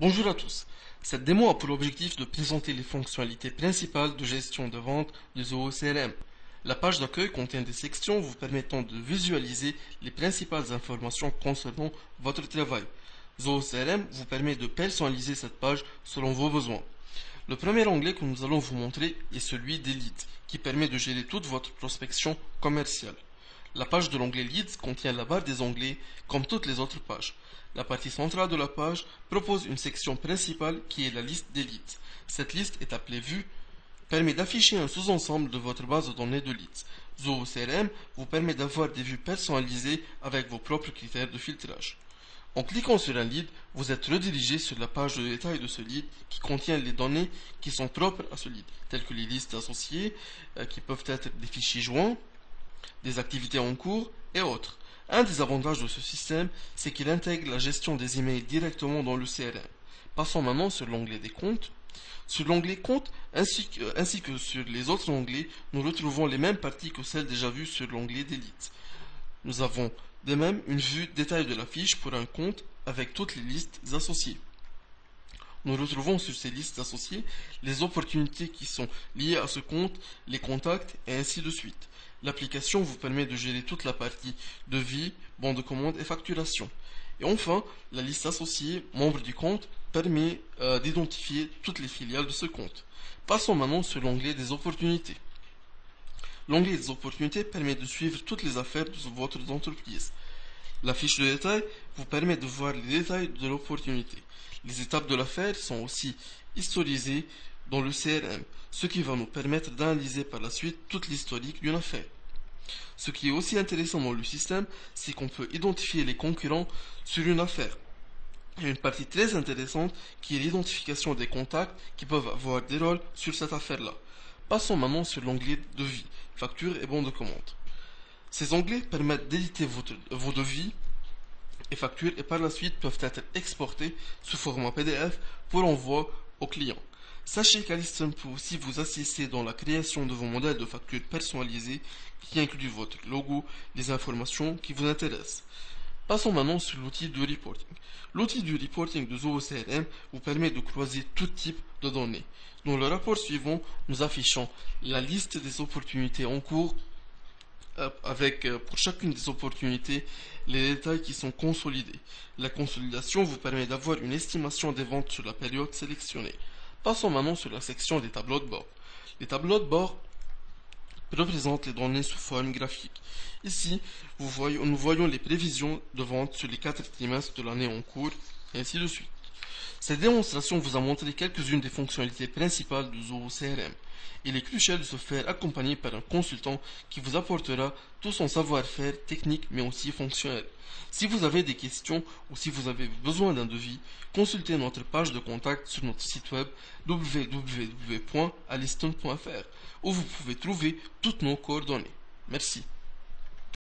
Bonjour à tous. Cette démo a pour objectif de présenter les fonctionnalités principales de gestion de vente de Zoho CRM. La page d'accueil contient des sections vous permettant de visualiser les principales informations concernant votre travail. Zoho CRM vous permet de personnaliser cette page selon vos besoins. Le premier onglet que nous allons vous montrer est celui des leads, qui permet de gérer toute votre prospection commerciale. La page de l'onglet Leads contient la barre des onglets comme toutes les autres pages. La partie centrale de la page propose une section principale qui est la liste des leads. Cette liste est appelée Vue, permet d'afficher un sous-ensemble de votre base de données de leads. Zoho CRM vous permet d'avoir des vues personnalisées avec vos propres critères de filtrage. En cliquant sur un lead, vous êtes redirigé sur la page de détail de ce lead qui contient les données qui sont propres à ce lead, telles que les listes associées, qui peuvent être des fichiers joints, des activités en cours et autres. Un des avantages de ce système, c'est qu'il intègre la gestion des emails directement dans le CRM. Passons maintenant sur l'onglet des comptes. Sur l'onglet comptes, ainsi que sur les autres onglets, nous retrouvons les mêmes parties que celles déjà vues sur l'onglet des leads. Nous avons de même une vue détail de la fiche pour un compte avec toutes les listes associées. Nous retrouvons sur ces listes associées les opportunités qui sont liées à ce compte, les contacts et ainsi de suite. L'application vous permet de gérer toute la partie devis, bon de commande et facturation. Et enfin, la liste associée, membres du compte, permet d'identifier toutes les filiales de ce compte. Passons maintenant sur l'onglet des opportunités. L'onglet des opportunités permet de suivre toutes les affaires de votre entreprise. La fiche de détail vous permet de voir les détails de l'opportunité. Les étapes de l'affaire sont aussi historisées dans le CRM, ce qui va nous permettre d'analyser par la suite toute l'historique d'une affaire. Ce qui est aussi intéressant dans le système, c'est qu'on peut identifier les concurrents sur une affaire. Il y a une partie très intéressante qui est l'identification des contacts qui peuvent avoir des rôles sur cette affaire-là. Passons maintenant sur l'onglet devis, facture et bon de commande. Ces onglets permettent d'éditer vos devis et factures et par la suite peuvent être exportés sous format PDF pour envoi aux clients. Sachez qu'Aliston peut aussi vous assister dans la création de vos modèles de factures personnalisés qui incluent votre logo, les informations qui vous intéressent. Passons maintenant sur l'outil de reporting. L'outil du reporting de Zoho CRM vous permet de croiser tout type de données. Dans le rapport suivant, nous affichons la liste des opportunités en cours avec pour chacune des opportunités les détails qui sont consolidés. La consolidation vous permet d'avoir une estimation des ventes sur la période sélectionnée. Passons maintenant sur la section des tableaux de bord. Les tableaux de bord représentent les données sous forme graphique. Ici, nous voyons les prévisions de vente sur les 4 trimestres de l'année en cours, et ainsi de suite. Cette démonstration vous a montré quelques-unes des fonctionnalités principales de Zoho CRM. Il est crucial de se faire accompagner par un consultant qui vous apportera tout son savoir-faire technique mais aussi fonctionnel. Si vous avez des questions ou si vous avez besoin d'un devis, consultez notre page de contact sur notre site web www.aliston.fr où vous pouvez trouver toutes nos coordonnées. Merci.